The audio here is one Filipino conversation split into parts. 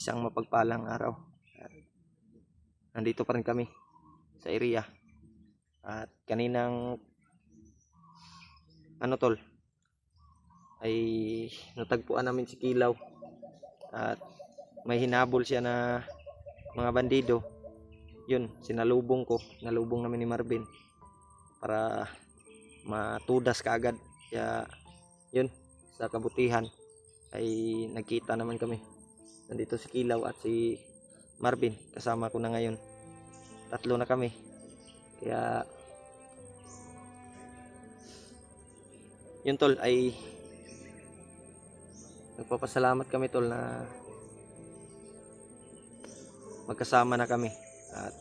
isang mapagpalang araw. Nandito pa rin kami sa area. At kaninang tol, ay natagpuan namin si Kilaw. At may hinabol siya na mga bandido. Yun, sinalubong ko. Nalubong namin ni Marvin para matudas kaagad. Kaya yun, sa kabutihan ay nagkita naman kami. Nandito si Kilaw at si Marvin, kasama ko na ngayon. Tatlo na kami. Kaya yun tol, ay nagpapasalamat kami tol na magkasama na kami. At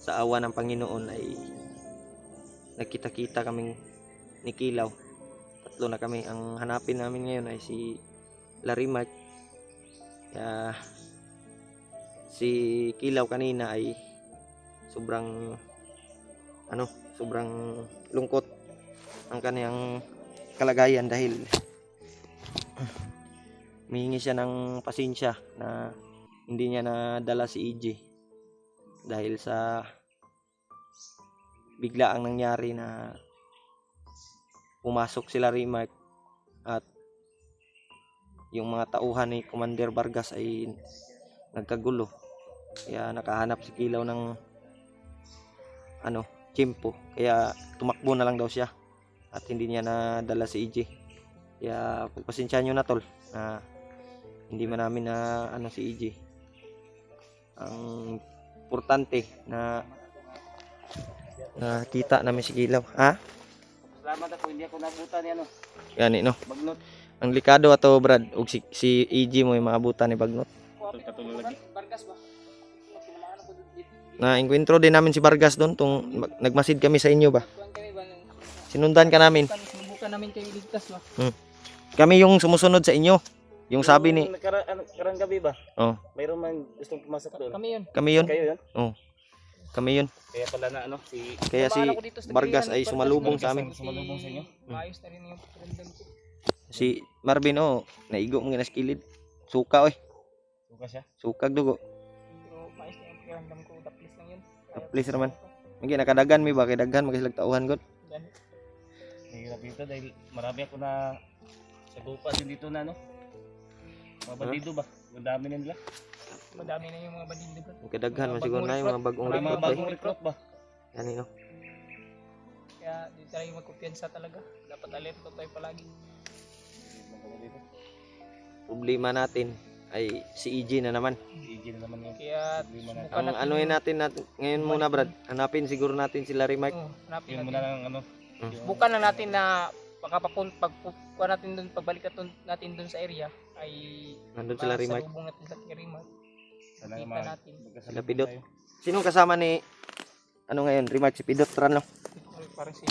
sa awa ng Panginoon ay nagkita-kita kaming ni Kilaw. Tatlo na kami. Ang hanapin namin ngayon ay si Larimar. Kaya si Kilaw kanina ay sobrang lungkot ang kaniyang kalagayan dahil humihingi siya ng pasensya na hindi niya nadala si EJ dahil sa bigla ang nangyari na pumasok sila Larimar at yung mga tauhan ni Commander Vargas ay nagkagulo. Kaya nakahanap si Kilaw ng tiyempo. Kaya tumakbo na lang daw siya at hindi niya nadala si EJ. Kaya pagpasensyahan nyo na tol na hindi man namin na si EJ. Ang importante na nakita namin si Kilaw. Salamat ako, hindi ako nabutan ni Gani no. Bagnot. Ang likado ato Brad ug si EJ mo yung maabutan ni Bagnot. Katulog lagi. Vargas ba? Na enkwentro din namin si Vargas doon tung nagmasid kami sa inyo ba. Sinundan ka namin. Sinubukan namin kayo iligtas ba? Kami yung sumusunod sa inyo. Yung sabi ni karang gabi ba? Oh. Mayroon man gustong pumasok doon. Kami yun. Kayo yun? Oh. Kami yun. Kaya pala na Kaya si Vargas ay sumalubong sa amin. Sumalubong sa inyo. Maayos na rin yung pakiramdam ko. Si Marvin naigo mo na sa kilid. Suka Suka siya. Sukag dugo. Pero maayos na yung pakiramdam ko. Taplis lang yun. Please naman. Magi nakadagan mi ba kay daghan magsilag tauhan god. Hirap dito dahil marami ako na sa gupa din dito na mga bandido ba? Ang dami na nila. Madami na yung mga bandido ba? Kadaghan man siguro na yung mga bagong Mga recruit. bagong recruit ba? Yan no. Kaya di tayo magkumpiyansa talaga. Dapat alerto tayo palagi. Problema natin ay si EJ na naman. EJ na naman yun. Kaya Ang anuhin natin ngayon muna Brad. Hanapin siguro natin si Larimar. hanapin Yun natin. muna lang Bukan na natin na pagkuha natin dun, pagbalik natin dun sa area ay Nandun si Larimar. salubong natin sa Larimar. Sana Kita natin. Sila Pidot. Sino kasama ni ngayon? Remark si Pidot Trano. Parang si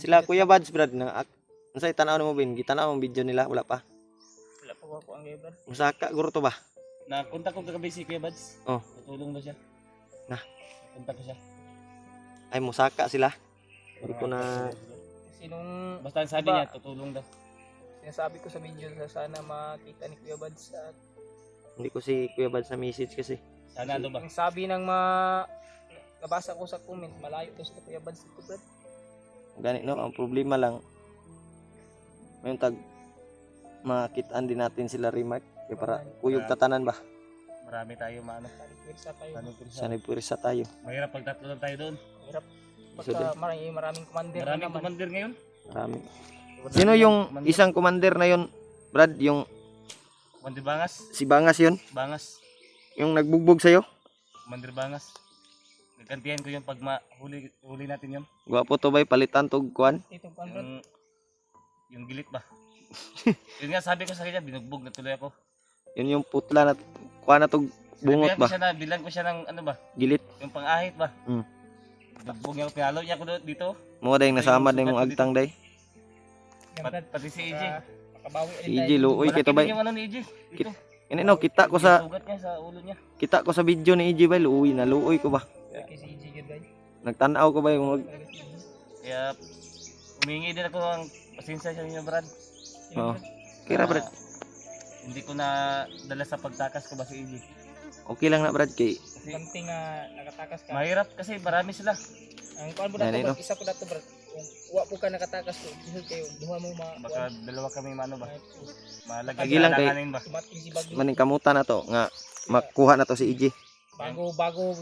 Sila Kuya Bads Brad na unsay tanaw mo bin? Gitanaw ang video nila wala pa. Wala pa ako ang gayban. Musaka guro to ba? Nakunta ko kagabi si Kuya Bads. Oh. Tutulong daw siya. Nakunta ko siya. Ay musaka sila. Hindi ko na Sinong Basta ang sabi niya, tutulong daw. sinasabi ko sa video na sana makita ni Kuya Bads at hindi ko si Kuya Bads na message kasi. Sana ba? ang sabi ng nabasa ko sa comment, malayo to sa Kuya Bads dito, Brad. Gani no, ang problema lang may tag makitaan din natin sila Remark kaya para kuyog tatanan ba. Marami tayo Pwersa tayo. Sanay purisa tayo. Mahirap pag tatlo lang tayo doon. Hirap. So, Pagka maraming commander na Maraming naman. commander ngayon. Marami. Sino yung isang commander na yon, Brad? Yung Commander Bangas. si Bangas yon, Bangas. yung nagbugbog sa'yo? Commander Bangas. Nagkantihan ko yun pag huli natin yun. Gwapo to bay palitan tog kuan. Ito pa, Brad. Yung gilit ba? Yun nga sabi ko sa kanya, binugbog na tuloy ako. Yun yung putla na kuan na tog bungot ba? Bilang ko siya ng Gilit. yung pang-ahit ba? Mm. Binugbog niya ako, pinalo niya ako dito. Mo dayong nasama na yung agtang day. Yan, Brad. Pati si EJ. Makabawi Si EJ luoy Malaki kito din bay. yung ni EJ. Dito. Ini no kita ko sa Sugat niya sa ulo niya. video ni EJ bay luoy na luoy ko ba. Kay si EJ yun, Brad. Nagtanaw ko ba yung Kaya humingi din ako ng pasensya sa inyo, Brad. Oo. Kira Brad. hindi ko na dala sa pagtakas ko ba si EJ. Okay lang na Brad kay Kasi Something nga nakatakas ka. mahirap kasi marami sila. Ang kuan mo dato Yan, Brad, isa po dato Brad. Kung wa po ka nakatakas ko, ihod kayo, duha mo Baka dalawa kami maano ba? Malagay Sige lang kay- ba? dumating si Bagnot. maning kamutan na to nga makuha na to si EJ. Bago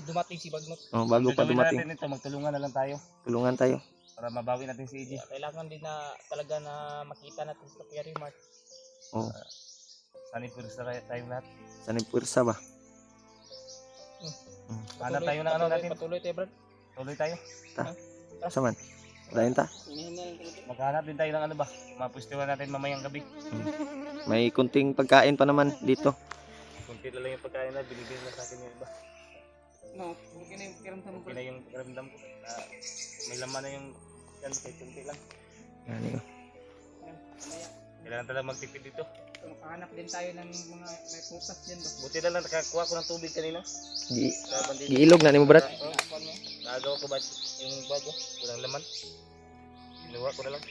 dumating si Bagnot. Oh, bago pa Gagawin dumating. natin ito, magtulungan na lang tayo Tulungan tayo. para mabawi natin si EJ. Kailangan din na talaga na makita natin sa Kuya Rimart. Oh, Sanay pursa tayo lahat. saan yung pwersa ba? Hanap tayo ng ano natin. Patuloy tayo Brad. Tuloy tayo. Saman. Dayon ta. Maghanap din tayo ng ano ba? Mapwestuhan natin mamayang gabi. May kunting pagkain pa naman dito. Kunti na lang yung pagkain na binibigyan na sa akin yung iba. No, okay na yung kiramdam mo Okay na yung pakiramdam ko. May laman na yung yan, kahit kunti lang. Yan yun. Kailangan talaga magtipid dito. Makahanap din tayo ng mga may putas dyan ba? Buti na lang nakakuha ko ng tubig kanina. Sa bandito. Giilog na ni mo Brad. Nagawa ko ba yung bago? Walang laman. Kinuha ko na lang.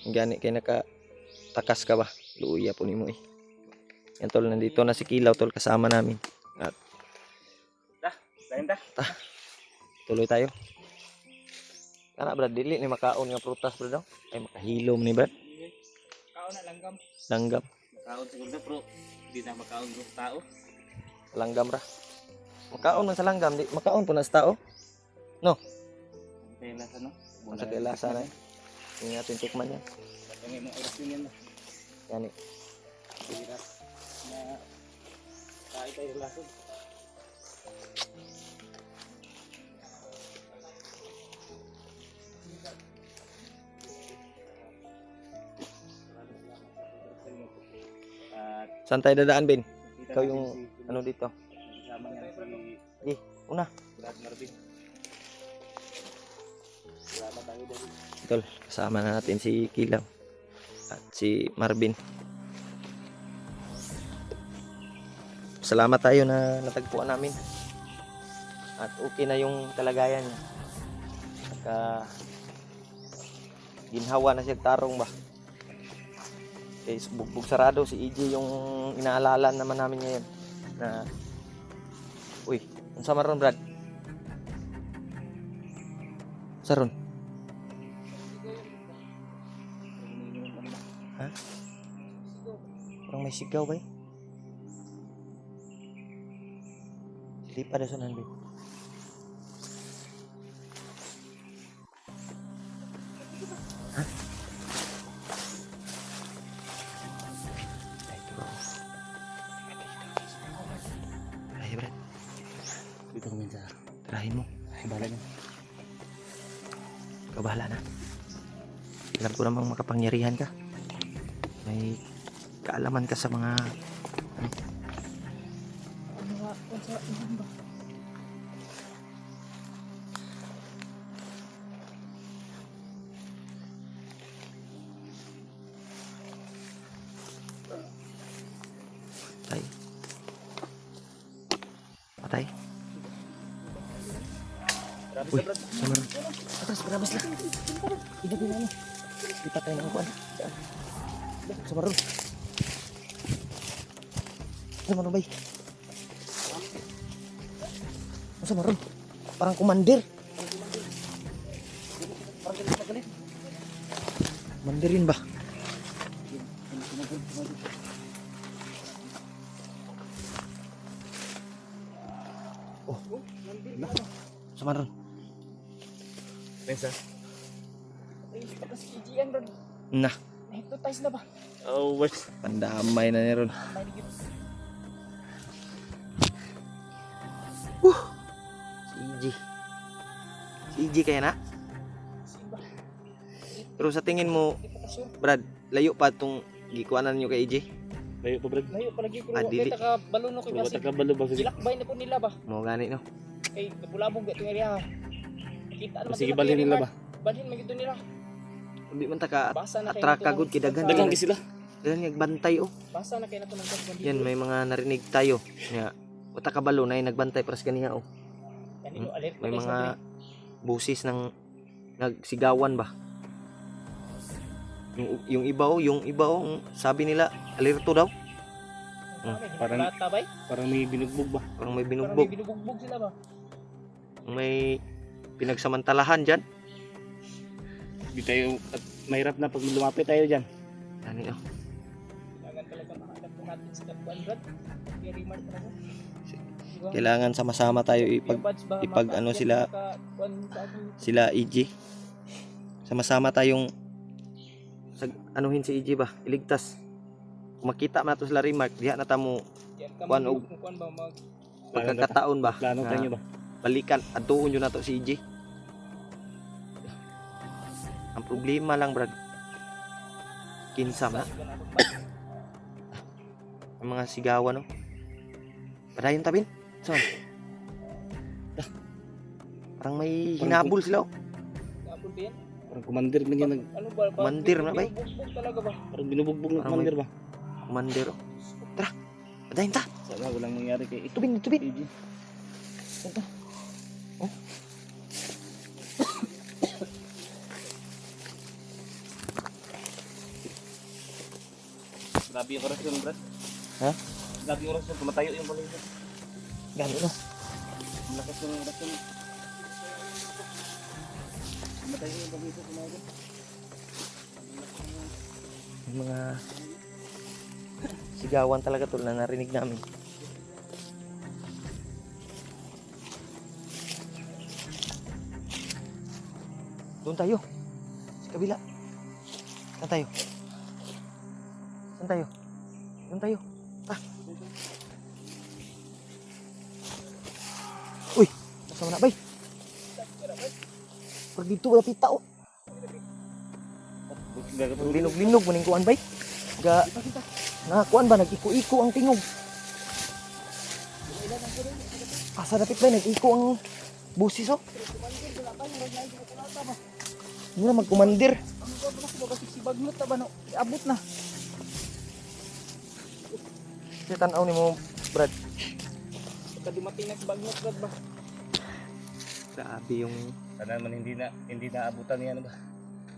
Gani kay nakatakas ka ba? Luya po ni mo eh. Yan tol, nandito na si Kilaw tol kasama namin. Dahil ta. Tuloy tayo. Kana Brad, dili ni makaon nga prutas Brad daw. Ay makahilom ni Brad. Kao na langgam. Langgam. Makaon siguro bro. Hindi na makaon bro. Tao. Langgam ra. Makaon man sa langgam, di makaon po na sa tao. Kaya lasa no? Kung sa kailasa na. Hindi natin tikman yan. Patangin mo oras din yan no? Yan eh. Hirap na kahit tayo lason. At Saan tayo dadaan, Ben? kita Ikaw natin yung si ano dito? kasama niya si Una. Brad Marvin. Salamat tayo dali. Tol, kasama na natin si Kilaw. At si Marvin. Salamat tayo na natagpuan namin. At okay na yung kalagayan niya. Saka ginhawa na siya tarong ba. Eh, bugbog sarado si EJ yung inaalala naman namin ngayon na uy, unsa maron Brad? Saron? Ha? Parang may sigaw ba eh? Hindi pa daw nandun. Ha? Ay, ito ba? Ay, Brad. Dito kami sa Tirahin mo. bala niya. Ikaw bahala na. Alam ko namang makapangyarihan ka. May kaalaman ka sa mga patay. Patay. Grabe Uy, sa Brad. sama ron. Atas, berabas lah. Hindi din ano. Ipatay ng kuan. Sama ron. Sama ron, bay. Sama ron. Parang kumandir. Mandirin ba? Oh, sama ron. Pensa. Ay, baka si KG yan Brad. Nah, Hypnotize na ba? Oh, what? pandamay na ni ron. May ligid. Si EJ. Si EJ kaya na? Simba. Pero sa tingin mo, Hindi pa ka sure. Brad, layo pa itong gikuanan nyo kay EJ? Layo pa Brad. Layo pa lagi pero Ah, dili. kita ka balon ko Wala kasi. ka balo ba? Gilakbay na po nila ba? Mo gani no? Kay nabulabog gatong area. Kita naman Sige sila, balhin Kuya nila Rimart. ba? Balhin man gito nila. Hindi man ta ka Basa na kayo attract nito kagud ng- kidagan. Dagang di sila. Dagan nagbantay oh. Basa na kayo na to ng bandido. Yan may mga narinig tayo. Nga uta kabalo na nagbantay para sa kaniya oh. Kanino, alert May na guys, mga na busis ng nagsigawan ba. Yung iba oh, sabi nila alerto daw. Parang- Lata ba? Parang may binugbog ba? Parang may Parang may binugbog. binubugbog sila ba? May pinagsamantalahan dyan. Hindi tayo, at mahirap na pag lumapit tayo dyan. Ano yun? Kailangan talaga makahanap po natin sila Kuan Brad. Very much talaga. Diba? Kailangan sama-sama tayo Yung buds ba, ano makaakyat, sila- Kuan sa atin. sila EG. Sama-sama tayong anuhin si EG ba? Iligtas. Kung makita man nato sila Remark, diha na tamo Yan ka Kuan man, og- kung kuan ba mag pagkakataon ba? Plano nga tayo ba? Balikan, adtuon yun nato si EG. Ang problema lang, Brad. Kinsa na. Ang mga sigawan, no? Padayon tabin. Saan? Parang may hinabol sila, oh. Napol ba yan? Parang commander man yan. Ano ba? Commander na ba eh? Binubugbog talaga ba? Parang binubugbog ng Parang commander ba? Commander, oh. Tara, padayon ta. Sana walang nangyari kay Tubin, tubin. AJ. Grabe yung oras yun, Brad. Ha? Grabe yung oras yun. Tumatayo yung balay yun. Gano'n, no? Malakas yung oras yun. Tumatayo yung balay yun. Tumatayo. Yung mga sigawan talaga tol na narinig namin. Doon tayo. Sa kabila. Saan tayo? Saan tayo? Doon tayo. Ah. Uy! Nasaan na, bay? Pag dito wala pita, oh. Linog-linog maning kuan bay. Ga nakakuan ba nag-iko-iko ang tingog. Asa dapit bay nag-iko ang busis oh. Mura magkumandir. Ano ba ba kasi si Bagnot ba no? Abot na. Si tanaw nimo, Brad. Pagka dumating na si Bagnot Brad ba? Grabe yung Sana man hindi na abutan niya ba?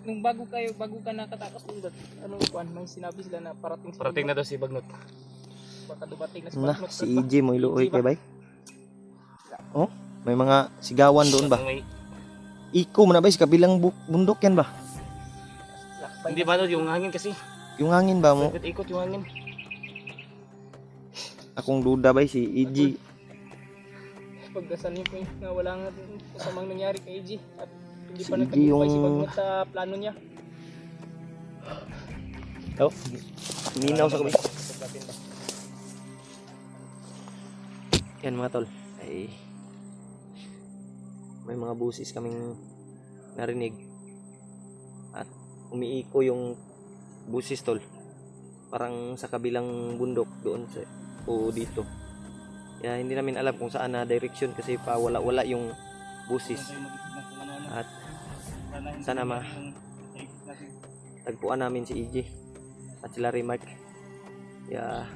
Nung bago ka nakatakas dun Brad. Ano kuan may sinabi sila na parating si Parating na daw si Bagnot. Baka dumating na si na Bagnot. si Brad, ba? EJ mo iluoy EJ kay bay. Oh, may mga sigawan doon ba? May, Iko mo na bay sa kabilang bundok yan ba? Lakbay hindi na. ba no, yung hangin kasi. Yung hangin ba mo? Ikot yung hangin. Akong duda bay si EJ. Pagdasal niyo po na wala nga kasamang nangyari kay AJ at hindi Si pa EJ nagtagumpay si yung- Bagnot sa plano niya. Oh, ninaw sa kabila. Yan mga tol, ay may mga busis kaming narinig at umiiko yung busis tol, parang sa kabilang bundok doon sa o dito. Kaya hindi namin alam kung saan na direction kasi pa wala yung busis at sana tagpuan namin si EJ at sila Remark. Kaya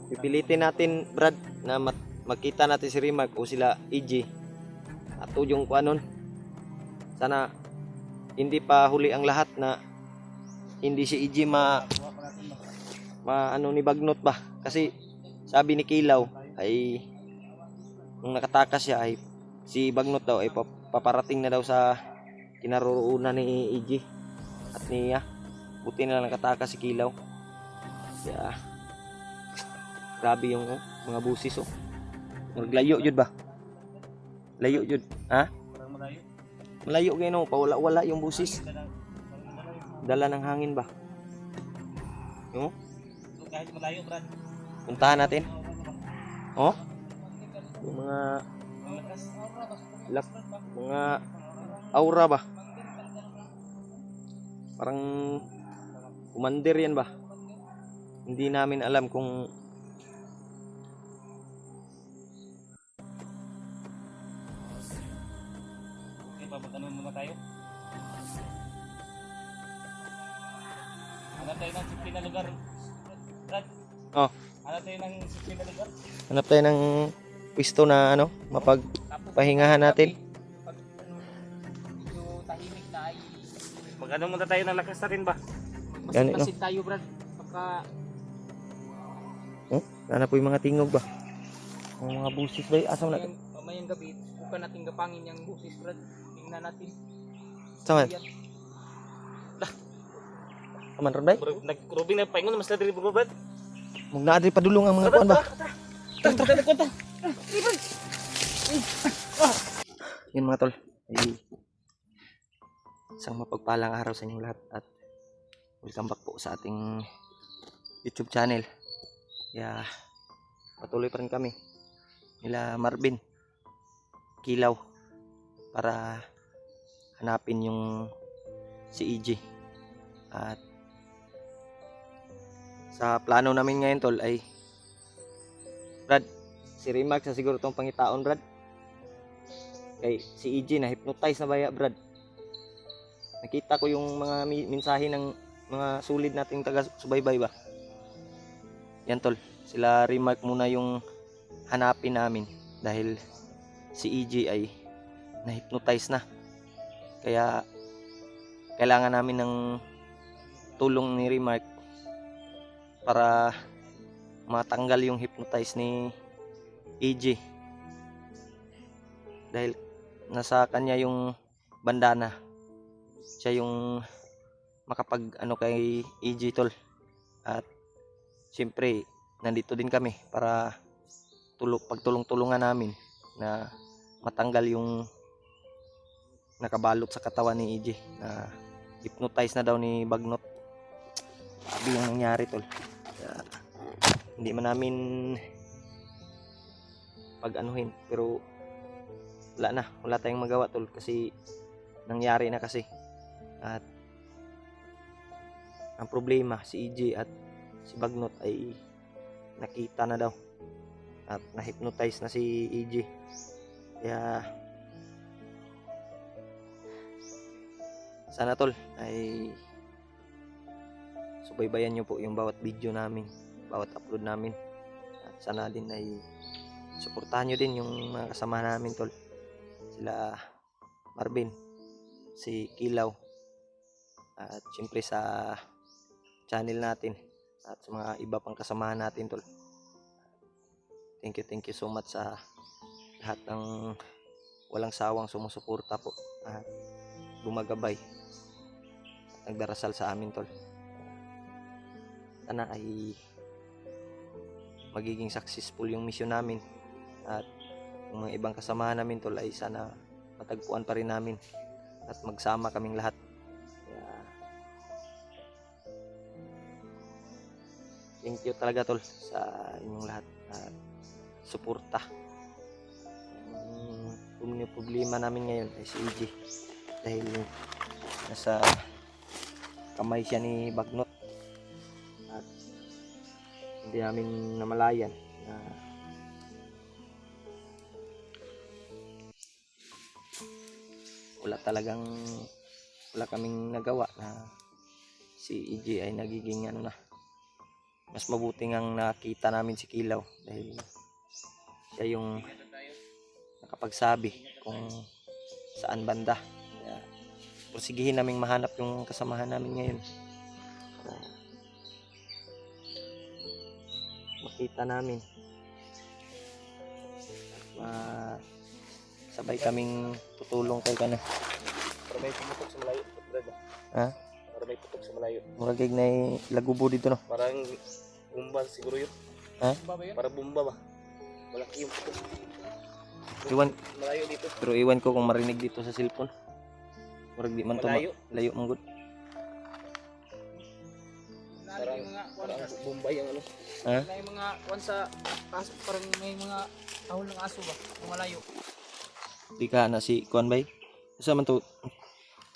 pipilitin natin Brad na makita natin si Remark o sila EJ at yung kuanon. Sana hindi pa huli ang lahat na hindi si EJ ma ano ni Bagnot ba, kasi sabi ni Kilaw ay nung nakatakas siya ay si Bagnot daw ay paparating na daw sa kinaroroonan ni EJ at niya. Buti na lang nakatakas si Kilaw. Kaya grabe yung mga busis oh. Naglayo jud ba? Layo jud. Ha? Parang malayo. Malayo kayo no, pawala-wala yung busis. Dala ng hangin ba? No? Kahit malayo, Brad. Puntahan natin. Oh? Yung mga mga aura ba? Parang commander yan ba? Hindi namin alam kung Okay, papagano'n muna tayo. Hanap tayo ng safety na lugar. Brad. Oh. Hanap tayo ng safety na lugar. hanap tayo ng pwesto na ano, mapagpahingahan natin. Pag ano, medyo tahimik na ay Mag-ano muna tayo ng lakas natin ba? Ganun, no? masin tayo Brad. Baka Wala na po yung mga tingog ba? Yung mga busis ba? Asa na? Mamayang gabi, bukan natin gapangin yung busis, Brad. Tingnan natin. Saan? Ayan. Aman ron bay? Nag-rubing na paingon mas na diri bro Brad. Mug naa diri padulong ang mga kuan ba? Tara. Yun mga tol. Ay, isang mapagpalang araw sa inyong lahat at welcome back po sa ating YouTube channel. Kaya patuloy pa rin kami nila Marvin Kilaw para hanapin yung si EJ. At sa plano namin ngayon tol ay Brad, si Rimax sa siguro tong pangitaon Brad. Kay si EJ na hypnotize na ba ya, Brad? Nakita ko yung mga mensahe ng mga sulid nating taga-subaybay ba. Yan tol, sila Rimax muna yung hanapin namin dahil si EJ ay na-hypnotize na. Kaya kailangan namin ng tulong ni Rimax para matanggal yung hypnotize ni EJ. Dahil nasa kanya yung bandana. Siya yung makapag ano kay EJ tol. At siyempre nandito din kami para pagtulong-tulungan namin na matanggal yung nakabalot sa katawan ni EJ na hypnotize na daw ni Bagnot. Sabi yung nangyari tol. Hindi man namin pag-anuhin pero wala tayong magawa tol kasi nangyari na kasi. At ang problema si EJ at si Bagnot ay nakita na daw at na-hypnotize na si EJ. Kaya sana tol ay subaybayan nyo po yung bawat video namin, bawat upload namin. At sana din ay suportahan nyo din yung mga kasama namin tol. Sila Marvin, si Kilaw, at siyempre sa channel natin at sa mga iba pang kasamahan natin tol. Thank you so much sa lahat ng walang sawang sumusuporta po at gumagabay at nagdarasal sa amin tol. Sana ay magiging successful yung mission namin at yung mga ibang kasamahan namin tol ay sana matagpuan pa rin namin at magsama kaming lahat. Kaya thank you talaga tol sa inyong lahat at suporta. Yung problema namin ngayon ay si EJ dahil nasa kamay siya ni Bagnot at hindi namin namalayan na wala kaming nagawa na si EJ ay nagiging ano na. Mas mabuti ngang nakita namin si Kilaw dahil siya yung nakapagsabi kung saan banda. Kaya porsigihin naming mahanap yung kasamahan namin ngayon. So, makita namin at sabay kaming tutulong kay kana. Para may pumutok sa malayo, Brad. Ha? Para may putok sa malayo. Murag na lagubo dito no. Parang bomba siguro yun. Ha? Ba yun? Para bomba ba? Malaki yung putok. Iwan, Malayo dito. pero iwan ko kung marinig dito sa cellphone. Murag di man to Malayo. layo mong good. Parang, Yung mga parang bomba yung ano. Ha? na yung mga kwan sa kaso, parang may mga tahol ng aso ba? Malayo. Di ka na si Kuan Bay. Sa man to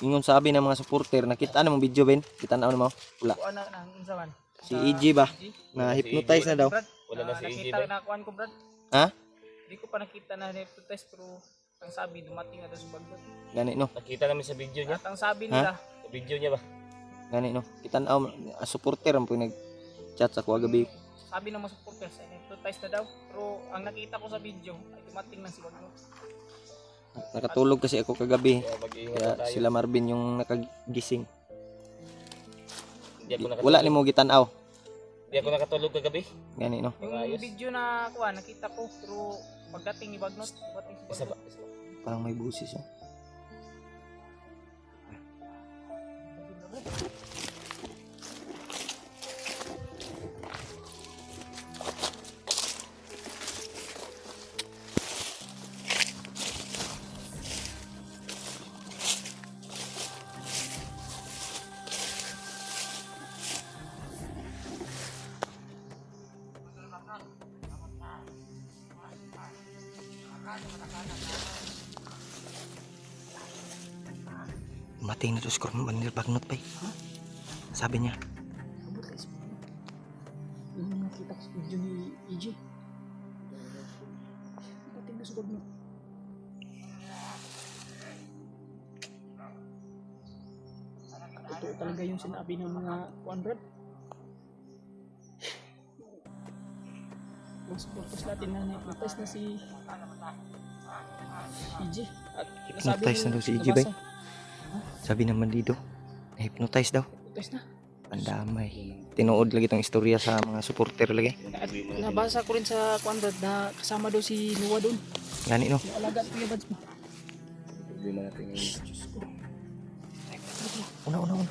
ingon sabi ng mga supporter nakita na mong video ben. Kita na mo. Wala. Kuan na unsa man? Si EJ ba? Na hypnotize na daw. Brad, Wala na si EJ nakita ba? na kuan ko Brad. Ha? Hindi ko pa nakita na hypnotize pero ang sabi dumating na daw sa Bagnot. Gani no. Nakita namin sa video niya. At ang sabi nila, Sa video niya ba? Gani no. Kita na supporter ang nag chat sa kuha gabi. sabi ng mga supporters ay hypnotize na daw. Pero ang nakita ko sa video ay dumating na si Bagnot. Nakatulog kasi ako kagabi. Kaya mag-iingat Kaya na tayo. sila Marvin yung nakagising. Hindi ako nakatulog. Wala ni mo gitanaw. Di ako nakatulog kagabi. Gani no. Yung Ayos. video na kuha, nakita ko. Pero pagdating ibagnot, pagdating sa Isa ba? bagnot. Isa ba? Parang may busis oh. Matay na to score manir bagnot pa. Sabi niya. Yung nakita ko sa video ni EJ. Pagdating na sa bagnot. Totoo talaga yung sinabi ng mga 100. Mas purpose natin na na-hypnotize na si EJ. At Hypnotize na daw si EJ, bay? Sabi naman dito, na-hypnotize daw. Hypnotize na. Pandamay. Tinuod lagi tong istorya sa mga supporter lagi. At nabasa ko rin sa 100 na kasama daw si Noah doon. Gani no. Yung alaga at Kuya Bads mo. Problema natin ngayon. Diyos ko. Una mo.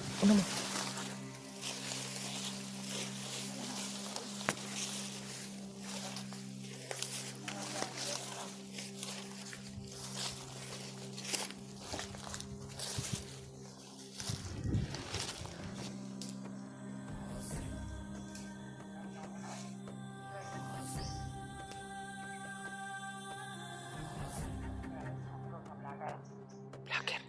Vlogger.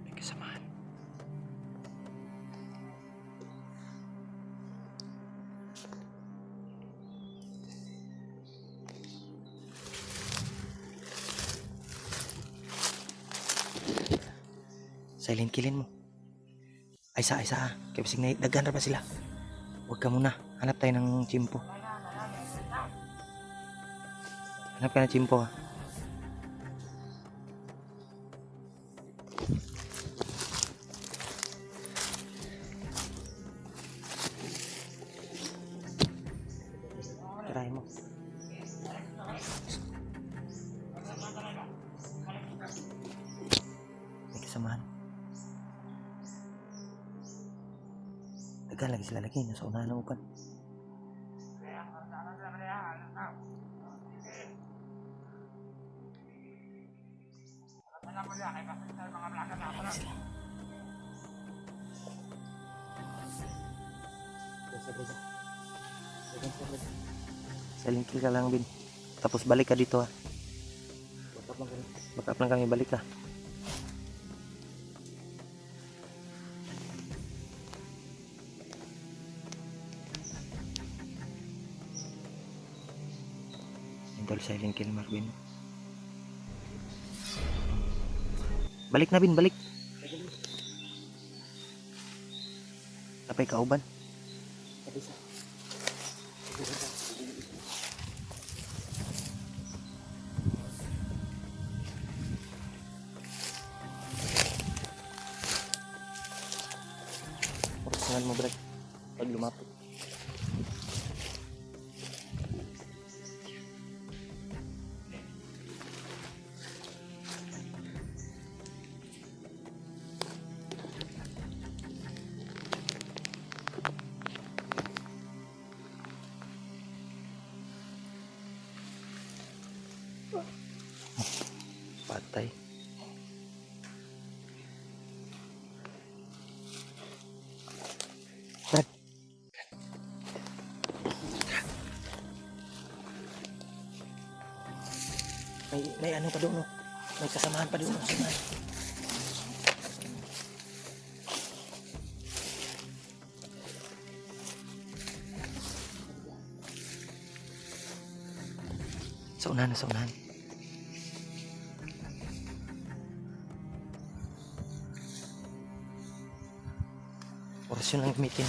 May kasamaan. Silent killin mo. Ay sa. Kaya basig na dagan ra pa sila. Huwag ka muna. Hanap tayo ng chimpo. Hanap ka ng chimpo ha. Try mo. May kasamahan. Tagal lagi sila lagi. Nasa unahan ng upan. Silent kill ka lang, Bin. Tapos balik ka dito ha. Backup lang kami, balik ka. Idol silent kill, Marvin. Balik na, Bin, balik. Tapay kauban. Orasan mo, Brad. Pag lumapit. Patay. Brad. May ano pa doon, no? May kasamahan pa doon, no? Kasamahan. Sa unahan. Orasyon lang gamitin.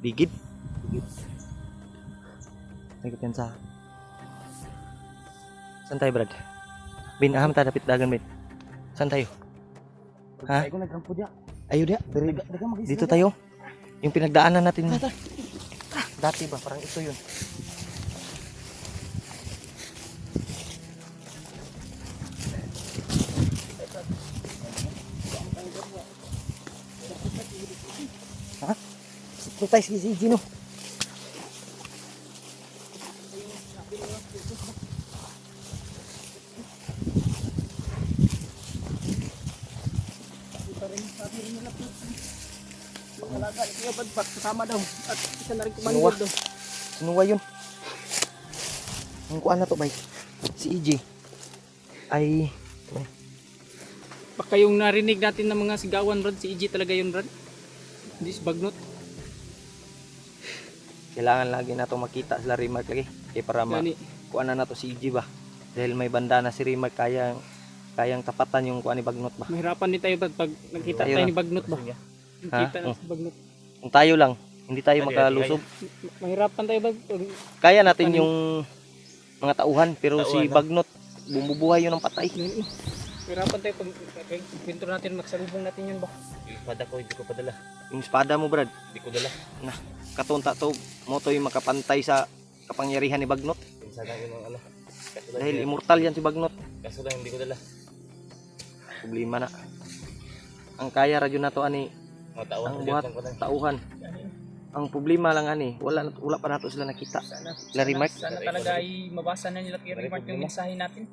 Bigid. Bigid yan sa... Saan tayo, Brad? Bin, aham tayo dapit dagan, Bin. Saan tayo? Ha? Ay ko nagkampo dia. Ayun dia. Daga mag Dito tayo. Yung pinagdaanan natin. Dati ba? Parang ito yun. Ha? Ito tayo si Gino. Alaga ni Kuya Badbat kasama daw. At isa na rin Sinuwa. kumandod daw. Sinuwa yun. Ang kuha na to, bay. Si EJ. Ay... Baka yung narinig natin ng mga sigawan, Brad, si EJ talaga yun, Brad. Hindi si Bagnot. Kailangan lagi na to makita sila Remark lagi. Kaya para Gani. kuha na to si EJ ba. Dahil may banda na si Remark kayang tapatan yung kuha ni Bagnot ba. Mahirapan din tayo, Brad, pag nakita Tayo tayo na. ni Bagnot ba. Nakita Ha? na si Bagnot. Kung tayo lang, hindi tayo Adi, makalusob. Mahirapan tayo, Brad. Pag Kaya natin Ano? yung mga tauhan, pero si Tauhan, ha? Bagnot, bumubuhay yun ng patay. Gani. Mahirapan tayo pag pinto natin, magsalubong natin yun ba. Yung espada ko hindi ko padala. Yung espada mo, Brad, Hindi ko dala. katunta to, mo to yung makapantay sa kapangyarihan ni Bagnot. Minsan lang yung ano. Kaso lang, Dahil immortal yan si Bagnot. kaso lang hindi ko dala. Problema na. Ang kaya radyo na to ani, Mga tao ang ang buhat ko lang. tauhan. Ang problema lang ani, wala pa nato sila nakita. Sila Remark. Sana talaga ay mabasa na nila kay Remark yung mensahe natin.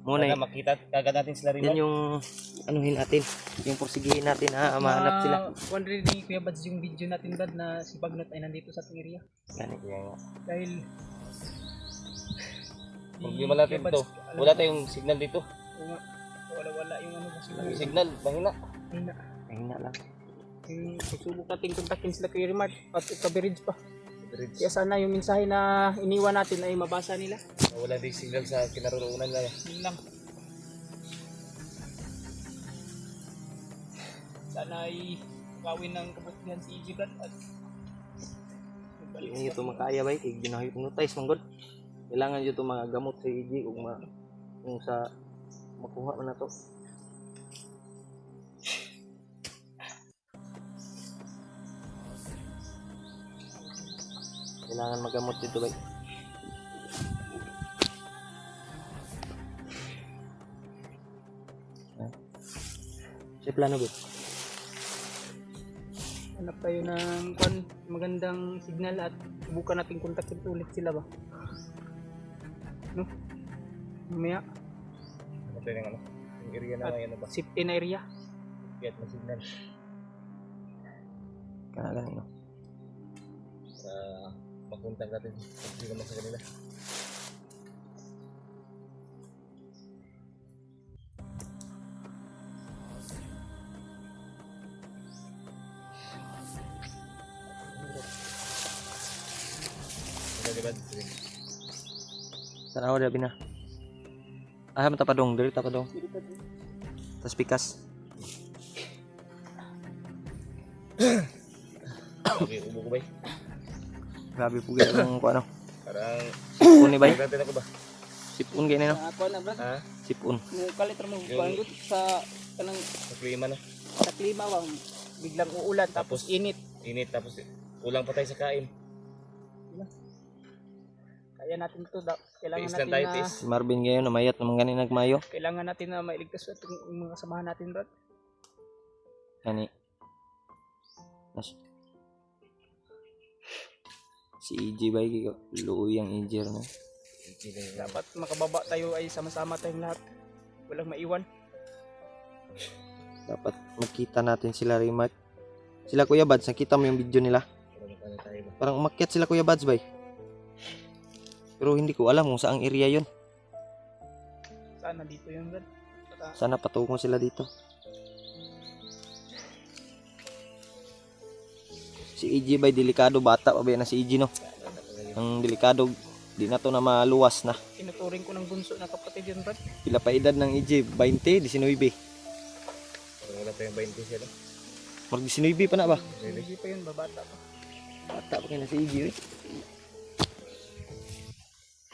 Muna Sana makita kagad natin sila rin. yan yung anuhin natin, yung porsigihin natin mahanap sila. One rin ni Kuya Bads yung video natin, Brad, na si Bagnot ay nandito sa ating area. Gani. Dahil Problema natin Kuya Bads, ito. Wala tayong signal dito. wala yung ano kasi Yung signal, mahina. Mahina lang. yung susubok natin kontakin sila kay Remark at coverage pa. Kaya sana yung mensahe na iniwan natin ay mabasa nila. Wala din signal sa kinaroroonan nila. Yun lang. Sana ay gawin ng kabutihan si EJ, Brad, at magbalik Hindi sila. ito makaya ba, ginahypnotize mong god. Kailangan nyo ito mga gamot sa EJ kung sa makuha mo na to. Kailangan magamot dito ba. Sa plano ba? Hanap tayo ng magandang signal at subukan natin kontakin ulit sila ba. No? Mamaya, Ano tayo ng ano? Yung area na may ano ba? safety na area. Get na signal. Kailangan no. Para mapunta natin. Hindi naman sa kanila. Ano diba? Tanaw dabi na. Ah, tapadong, diri tapadong. Tas pikas. Okay, ubo ko ba? Grabe po gaya ng ano. Parang Sipon ni bay. natin ako ba? Sipon gaya no. Ako na, Brad. Ha? Sipon. Kalit mo Yung- panggut sa kanang Sa klima no? sa klima ba, biglang uulan tapos init. Init tapos ulang pa tayo sa kain. Kaya natin to kailangan Tiis natin lang tayo, na tiis. Si Marvin ngayon namayat naman ganin nagmayo. kailangan natin na mailigtas yung mga samahan natin, Brad. Gani. Si EJ bay luoy ang EJ na. Dapat makababa tayo ay sama-sama tayong lahat. Walang maiwan. Dapat makita natin sila Remark. Sila Kuya Bads, nakita mo yung video nila? Parang umakyat sila Kuya Bads bay. Pero hindi ko alam kung saang area yun. Sana dito yun, Brad. Saka Sana patungo sila dito. Si EJ bay delikado, bata pa ba yan na si EJ no? Ang delikado, di na to na maluwas na. tinuturing ko ng bunso na kapatid yun, Brad. Pila pa edad ng EJ? 20, 19. Wala tayong 20 siya no? Mag 19 pa na ba? Hindi pa yun, babata pa. Bata pa kayo na si Iggy eh.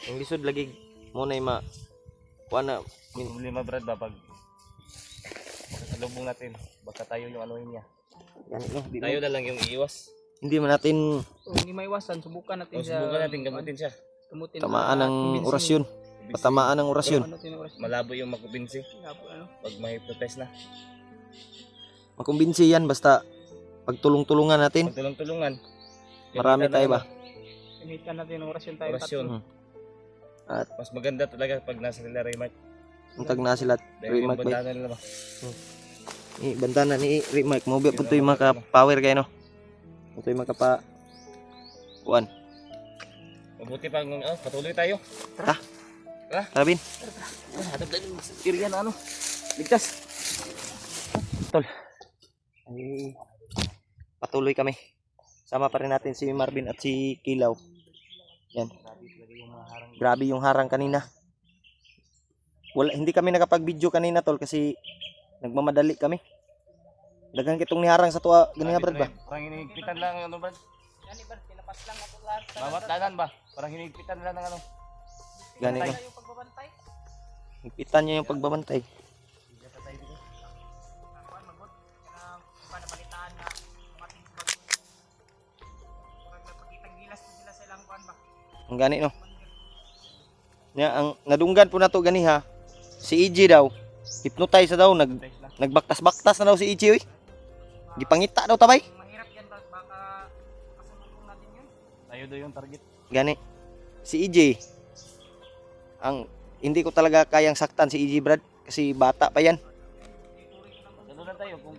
Ang lisod lagi mo na ma kuha na Problema Brad ba pag salubong natin, baka tayo yung anuhin niya. yan, no? Tayo na lang yung iiwas. Hindi man natin Kung hindi maiwasan, subukan natin O subukan natin gamutin siya. Gamutin tamaan ng convincing. orasyon. Patamaan ng orasyon. Ano tinurasyon? Malabo yung makubinsi Ano? pag ma-hypnotize na. Makumbinsi yan basta pagtulong-tulungan natin. Pagtulong-tulungan. Marami Gamitan tayo ng ba? Gamitan natin ng orasyon tayo. Orasyon. Mm. At Mas maganda talaga pag nasa nila Raymart. untag na sila Dahil yung Remark ba? bandana nila ba? Ni bantana ni Remark mo ba putoy maka power kayo no. Putoy maka pa kuan. Mabuti pang patuloy tayo. Rabin. Hadap tayo ng area na ano. Ligtas. Tol. Ay, patuloy kami. Sama pa rin natin si Marvin at si Kilaw. Yan. Grabe yung harang kanina. Wala, hindi kami nakapag-video kanina tol kasi nagmamadali kami. Daghang kitong niharang sa tuwa ganina brad ba? Parang hinihigpitan lang ano Brad? Yan Brad, pinapas lang ako lahat. Bawat danan ba? Parang hinihigpitan lang ng ano. Gani no. Yung pagbabantay. Higpitan niya yung pagbabantay. Kuan magbot kanang para balitaan na mating bag. Murag nagpakitang gilas ko sila sa ilang kuan ba. Ang gani no. Nya ang nadunggan po nato ganiha si EJ daw. Hypnotize na daw nagbaktas-baktas na daw si EJ oy. Gipangita daw tabay. Mahirap yan baka kasunod natin yun. Tayo daw yung target. Gani. Si EJ ang hindi ko talaga kayang saktan si EJ Brad kasi bata pa yan. Ano lang tayo kung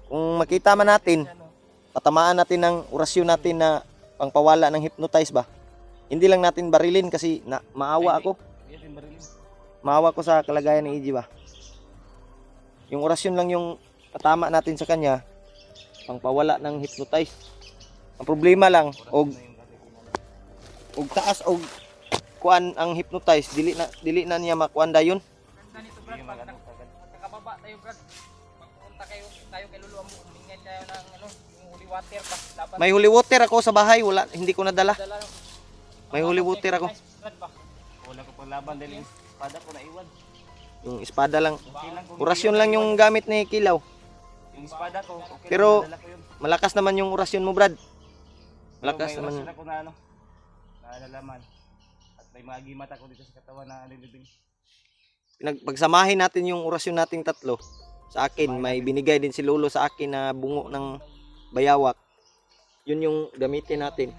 Kung makita man natin, ano. patamaan natin ng orasyon natin na pangpawala ng hypnotize ba. Hindi lang natin barilin kasi maawa ako. Yes, yung barilin. Maawa ko sa kalagayan ni EJ ba. Yung orasyon lang yung patama natin sa kanya pangpawala ng hypnotize. Ang problema lang og taas og kuan ang hypnotize dili na niya makuan dayon. Ganda nito Brad, pag nakababa tayo Brad. Magpunta tayo kay Lolo Ambo, umingay tayo ng ano, yung holy water pa. Laban May holy water ako sa bahay, wala hindi ko nadala. dala. May holy water ako. Brad ba? Wala ko pang laban dahil yung espada ko naiwan. Yung espada lang. Okay lang kung Orasyon lang yung gamit ni Kilaw. yung espada ko. Okay Pero- lang, dala ko yun. Malakas naman yung orasyon mo, Brad. Pero Malakas may naman. orasyon ako na ano. Naalalaman. At may mga gimat ako dito sa katawan na nilibing. Pagsamahin natin yung orasyon nating tatlo. Sa akin, may binigay din si Lolo sa akin na bungo ng bayawak. Yun yung gamitin natin.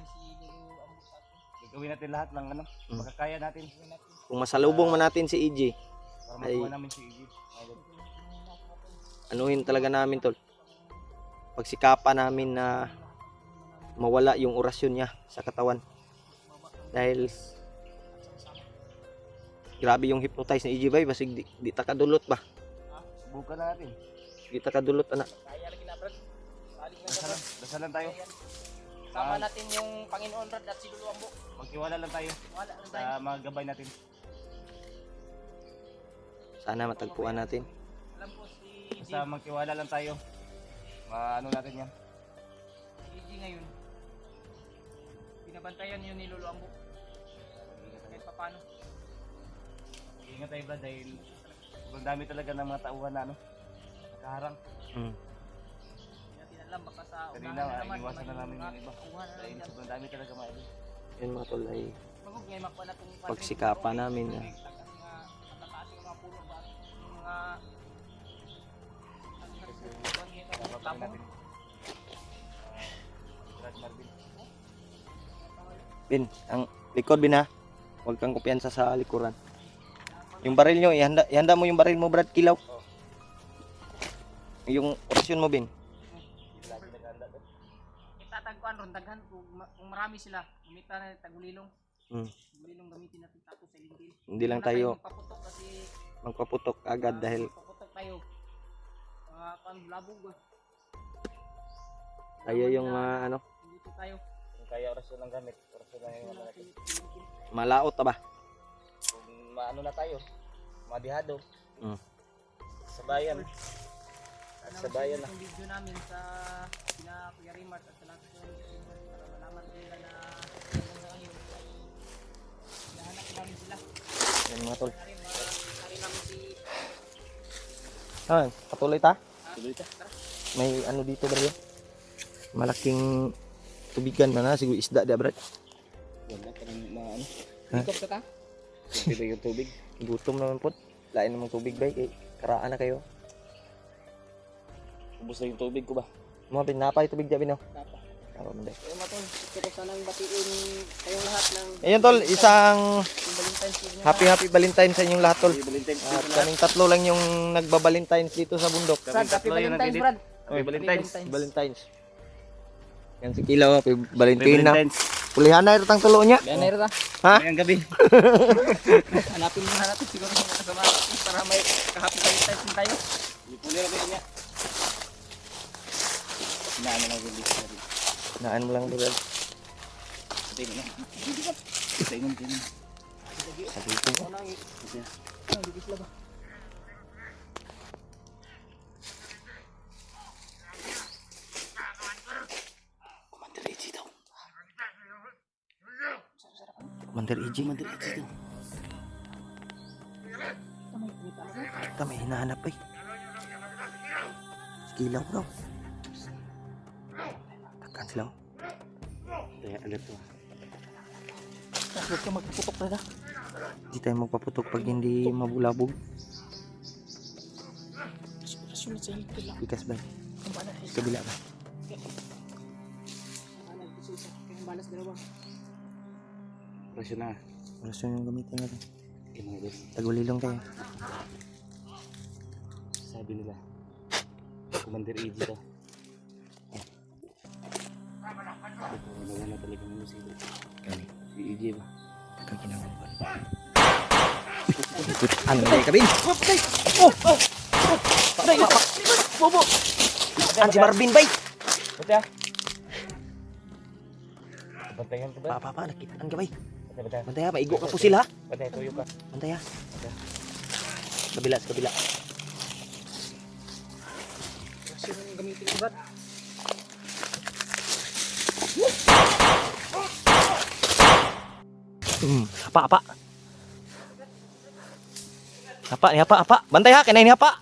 Gagawin natin lahat ng ano. Makakaya natin. Kung masalubong man natin si EJ, Para Ay. makuha namin si Iggy. anuhin talaga namin tol. Pagsikapan namin na mawala yung orasyon niya sa katawan. Dahil grabe yung hypnotize ni EJ bay, basig di ta kadulot ba? Subukan na natin. Di ta kadulot ana. Kaya lagi na Brad. Saling na Dasalan, dasalan tayo. Sama natin yung Panginoon Brad at si Lolo Ambo. Magtiwala lang tayo Wala lang tayo. sa mga gabay natin. Sana matagpuan natin. Alam ko si Basta magtiwala lang tayo. Ano natin yan. EJ ngayon. Binabantayan yun ni Lolo Ambo. Kahit pa paano. Ingat tayo ba dahil sobrang dami talaga ng mga tauhan na ano. Nakaharang. Mm. Hindi natin alam baka sa Kanina unahan na naman. iwasan na namin yung iba. Unahan na Dahil namin. sobrang dami talaga mga idol. Yun mga tol ay Magug ngayon makuha na itong pagsikapan namin na matataas yung mga puno ba? Yung mga Tama pa rin natin. Brad Marvin. Bin, ang likod bin ha. Huwag kang kumpiyansa sa likuran. Yung baril nyo, ihanda mo yung baril mo Brad Kilaw. Yung orasyon mo Bin. Lagi naghanda doon. itatagpuan ron daghan kung marami sila gamitan na tagulilong. Mm. Tagulilong gamitin natin tapos sa linggil. Hindi lang tayo paputok kasi magpaputok agad dahil paputok tayo. Labog ba? tayo yung ano, Dito tayo. Kung kaya orasyon lang gamit. Orasyon lang yung ano natin. malaot ta ba? Kung maano na tayo. Madihado. Mm. Sa bayan. sa bayan na. Yung video namin sa sila Kuya Rimart at sa lahat ng viewers para malaman nila na hanggang sa ngayon ay hinahanap namin sila. Yan mga tol. Ari namin si Patuloy ta? Tuloy ta. May ano dito bro. Malaking tubigan na siguro isda dia brad. Wala pa rin na ano. Ikop ka ta? Pila yung tubig. Gutom naman po. Lain namang tubig bay kay karaan na kayo. Ubus na yung tubig ko ba? Mga pinapay tubig dia binaw. Tapa. Tama man day. Kaya matol, gusto ko sanang batiin kayong lahat ng Ayun tol, isang yung Valentine's Day nyo. happy Valentine sa inyong lahat tol. Happy Valentine's Day At sa lahat. kaming tatlo lang yung nagba-Valentines dito sa bundok. Brad, happy Tatlo yun ang Valentine's, edit. Brad. Happy Valentine's. Valentines. Yan si Kilaw, happy Valentina. Valentine's. Pulihan na itang tulo niya. Yan na rin ta. Ha? Ngayong gabi. Hanapin muna natin siguro yung kasama natin para may ka-happy Valentine's din tayo. Ipuli na ba niya? Inaano na gabi. Naan mo lang brad. Patay mo na. Patay mo din. Sabi ko. Ano nang hindi sila ba? Commander AG daw. Commander EG. Commander AG daw. Kita may hinahanap eh. Si Kilaw bro. Takan sila. Kaya alert to. Huwag ka magputok na. Hindi tayo magpaputok pag hindi mabulabog. Rasyon na sa higit lang. Ikas ba? Ang balas. Sa kabila ba? Ang balas dalawa. Rasyon na. Oras yung gamitin natin. Okay mga guys. Tagulilong tayo. Sabi nila. Commander AG daw. Ito nawala talaga ng musilo. Kani. Si AG ba? Kaginawan ko. Ano na kabin? Bobo! An si Marvin bay. Pati ah. Bantayan ko ba? Pa, nakitaan ka bay. Bantay. Bantay ha, maigo ka po sila. Bantay, tuyo ka. Bantay ha. Kabila, sa kabila. Rasyon ang gamitin ko, Brad. Apa. Apa. Bantay ha, kena ini apa.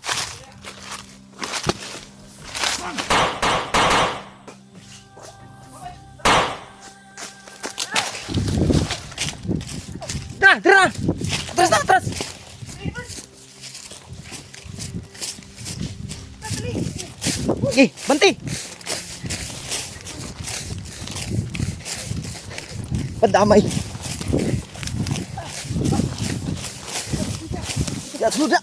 Tara. Atras. Oke, banti. Padamay. Ya sudah.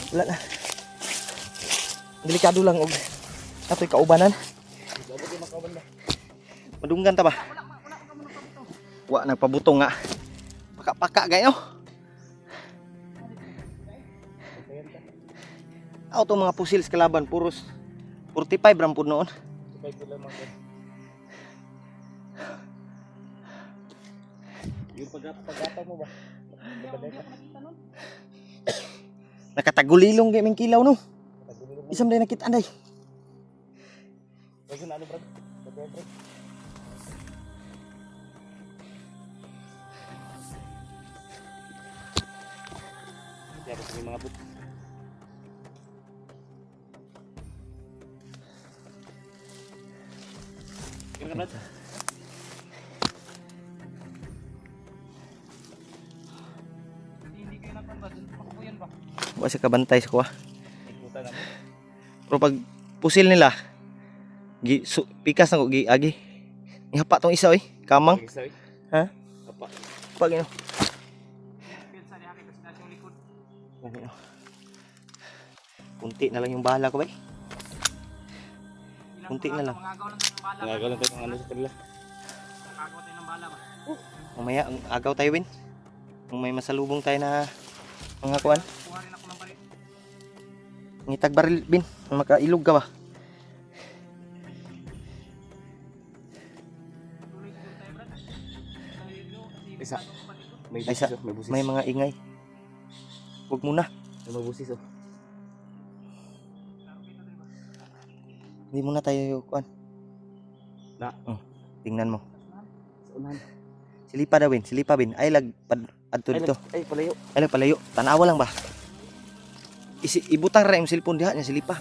Wala na. Delikado lang og ato'y kaubanan. Madunggan ta ba? Wa nagpabutong nga. Paka gayo. Auto mga pusil sa kalaban puros 45 ram pud noon. Sabay ko lang mga. Yung pagkataw mo ba? Nabalay ka. Nakatagulilong kay ming kilaw no. Isam day nakita anday. Kasi ano bro? Bantay. Kaya sa mga but. Kaya ka Hindi kayo nagpambad. Makukuyan ba? Wa sa kabantay sa kuha. ikutan namin. Pero pag pusil nila pikas na ko gi agi. Ihapa tong isa oy, kamang. Sorry. Ha? Apa? Pag ino. Pinsa ni Aki kasi nasa yung likod. Kunti na lang yung bala ko bay. Ilang Kunti na lang. Mga agaw lang tayo ng bala. Nangagaw lang tayo ng ano sa kanila. Agaw tayo ng bala ba? Mamaya ang agaw tayo win. Kung may masalubong tayo na mga kuan. Kuha rin ako ng baril. Ngitag baril bin, makailog ka ba? Isa. May Ay, sa- busis, oh. May busis. May mga ingay. Huwag muna. May mga busis, oh. Hindi muna tayo kuan. Na. Tingnan mo. Sa unahan. Silipa daw bin, silipa bin. Ay lag adto dito. Ay, palayo. Ay lag palayo. Tanawa lang ba? Ibutang ra yung cellphone diha nya silipa.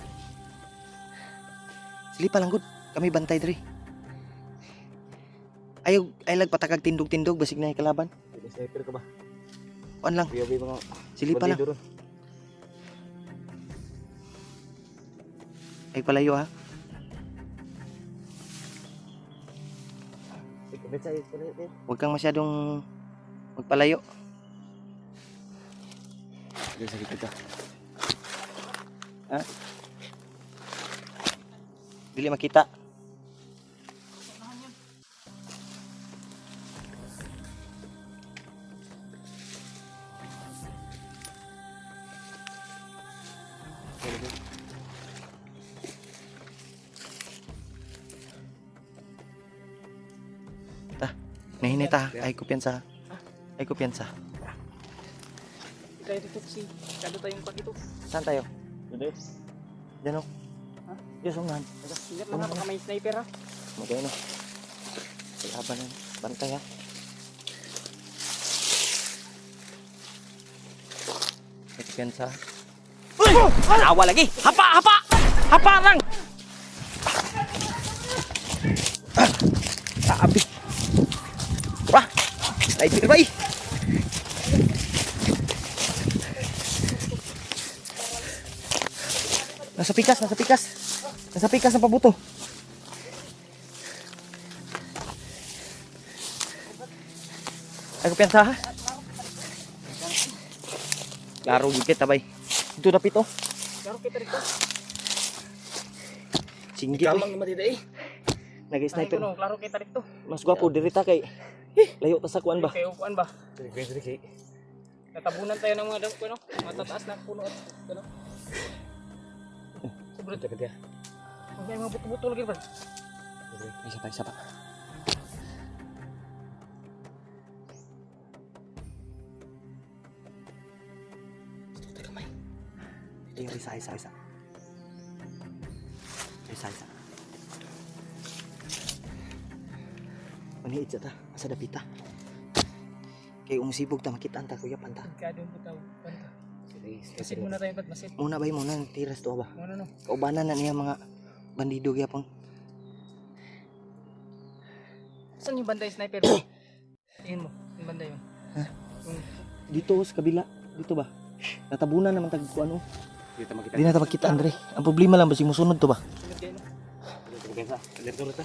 Silipa lang gud. Kami bantay diri. Ay lag patakag tindog-tindog basig na kalaban. May sniper ka ba? Kuan lang. Kuya, may mga Silipa lang. bandido ron. Ay palayo ha. Ay, kapit sa palayo. Huwag kang masyadong magpalayo. Diyan sa likod ka. Dili makita. Nahinita. Ay kumpiyansa. Ay kumpiyansa. Tayo dito kasi kado tayong pag ito. Saan tayo? Dito. Diyan o. Ha? Diyan sungan. Ingat lang ha, baka may sniper ha. Magay no. Laban na. Bantay ha. Ay kumpiyansa. Awa lagi. Hapa! Hapa! Hapa lang! Sabi. Wah! Sniper ba eh? Nasa pikas, nasa pikas. Nasa pikas ang pabuto. Ay kumpiyansa ha. Klaro gigit tabay. Ito na pito. Klaro kita dito. Singgit Kamang eh. naman dito eh. Nag-sniper. Klaro kita dito. Mas gwapo dirita kay. Layo ta sa kuan ba? Kayo kuan ba? Dito kay. Natabunan tayo ng mga ano, mga tataas na puno at ano. Sobrang Kapit ka. may mga buto-buto lagi ba? Isa pa, isa pa. Ayun, isa. Isa. Maniit sa ta, asa dapita. Kay umusibog ta, makita ta, kuya panta. Kadong butaw. Banta. Sige. Masid muna tayo pag masid. Muna ba muna, tiras to ba? Ano no? Kaubanan na niya mga bandido gyapon. Saan yung banday sniper? Tingin mo, yung banday yun. Ha? Yung Dito sa kabila, dito ba? Natabunan naman tag ano. Dito makita. Di na ta makita, Andre. Ang problema lang ba si musunod to ba? sunod kayo no? Dito makita. Dito ta.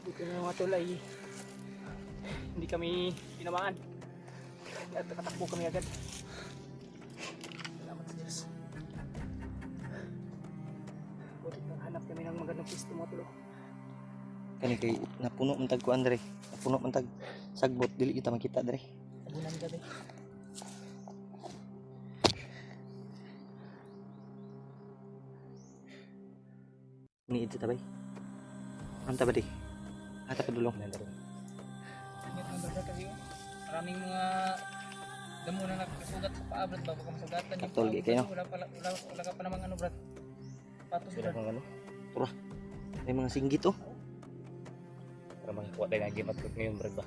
Dito na mga tulay. Hindi kami tinamaan. At nakatakbo kami agad. Salamat sa Diyos. Buti nang hanap kami ng magandang pisto mga tulo. Kani kay napuno man tag ko, Andre. Napuno man tag sagbot, dili kita makita, Andre. Tabunan gabi. Niid sa tabay. Anta ba di? Ata padulong. Ingat ng brother kasi yun. Maraming mga damo na nakasugat sa paa brad. Baka masugatan yung Katol, paa, kayo. brad. Wala ka pa namang ano brad. Patos Wala brad. kang ano. May mga singgit oh. Para makakuha tayo ng agimat ngayon, Brad ba?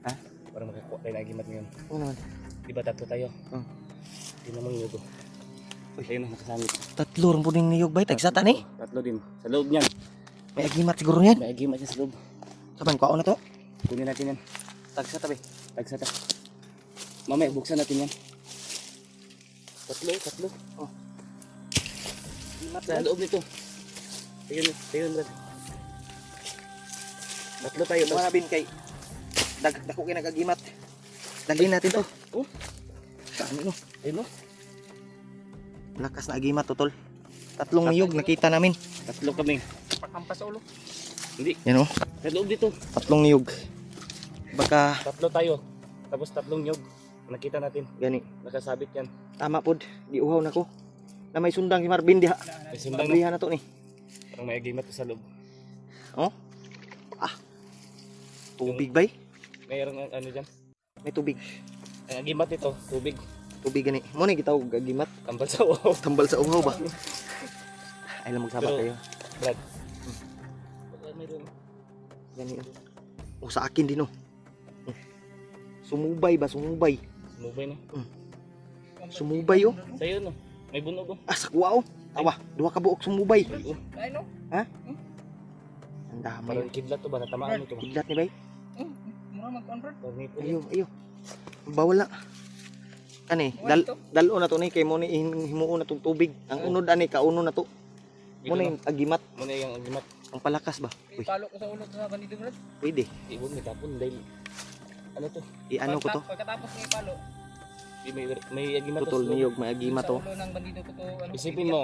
Ha? Para makakuha tayo ng agimat ngayon. Ano naman? Di ba tatlo tayo? Di namang yun to. Uy. Ayun na, nakasamit. Tatlo rin po ning niyog bay. Tagsata ni. Tatlo din. Sa loob niyan. May agimat siguro yan. May agimat niya sa loob. Saban, kuha na to. Kunin natin yan. Tagsata bay. Tagsata. Mamaya, buksan natin yan. Tatlo. Oh. Agimat sa loob nito. Tingnan, Brad. Tatlo tayo. Mga bin kay dako kay nag-agimat. Dalhin natin to. Oh. Ano no? Ayun no? Lakas na agimat to, tol. Tatlong niyog nakita namin. Tatlo kami. Pakampas sa ulo. Hindi. Yan oh. Sa loob dito. Tatlong niyog. Baka Tatlo tayo. Tapos tatlong nyog. Nakita natin. gani. Nakasabit yan. Tama pod. Di uhaw na ko. Na may sundang si Marvin diha. May sundang no? Pablihan na to ni. Parang may agimat to sa loob. Oh. Ah. Tubig bay? Mayroong ano dyan. May tubig. Ang agimat ito, tubig. Tubig gani. Mo ni gitawag gagimat. Tambal sa uhaw. Tambal sa uhaw ba? Ay lang magsabat Pero- kayo. Brad. Mayroon. Gani. Oh sa akin din oh. Sumubay ba? Sumubay. Sumubay na. Sumubay oh. Sa'yo no. May bunog oh. Ah, sakwa oh. Tawa, duha ka buok sumubay. Oh. Ay no. Ang dami. Parang kidlat to ba? Natamaan mo to ba? Kidlat ni bay. Mura mag-convert. Parang ngipon. Ayo, ayo. Bawal na. Kani, dalo na to ni kay mo ni himuon na tong tubig. Ang unod ani kauno na to. Mo ni agimat, Muna yung agimat. ang palakas ba? Uy, Palo ko sa ulo sa bandido Brad. pwede. Ibon may tapon dahil ano to? Iano ko to? Pagkatapos ng palo. May agimat Tutol to. niyog may agimat to. Sa ulo ng bandido ko to. Ano, Isipin mo.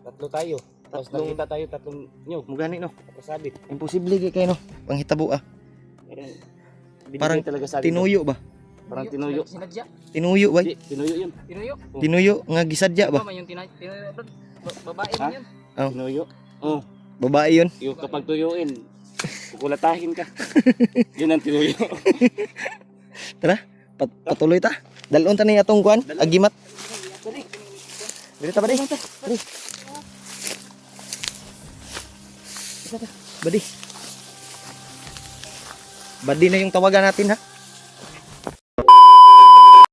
Tatlo tayo. Tapos Tatlong- nakita tayo tatlong nyog. Mo gani no. Tapos sabit. Imposible gyud kay no. Panghitabo ah. Parang Parang talaga sabit. Tinuyo ba? Parang tinuyo. Sinadya. Tinuyo ba? Hindi, tinuyo yun. Tinuyo. Tinuyo nga gisadya ba? Ba man yung tinuyo Brad? Babae Ha? man yun. Oh. Tinuyo. Oh, Babae yun. yung kapag tuyuin, kukulatahin ka. Yun ang tinuyo. Tara, patuloy ta. Dalon ta ni atong kuan, agimat. Dili ta badi. Badi. Badi. Badi na yung tawagan natin ha.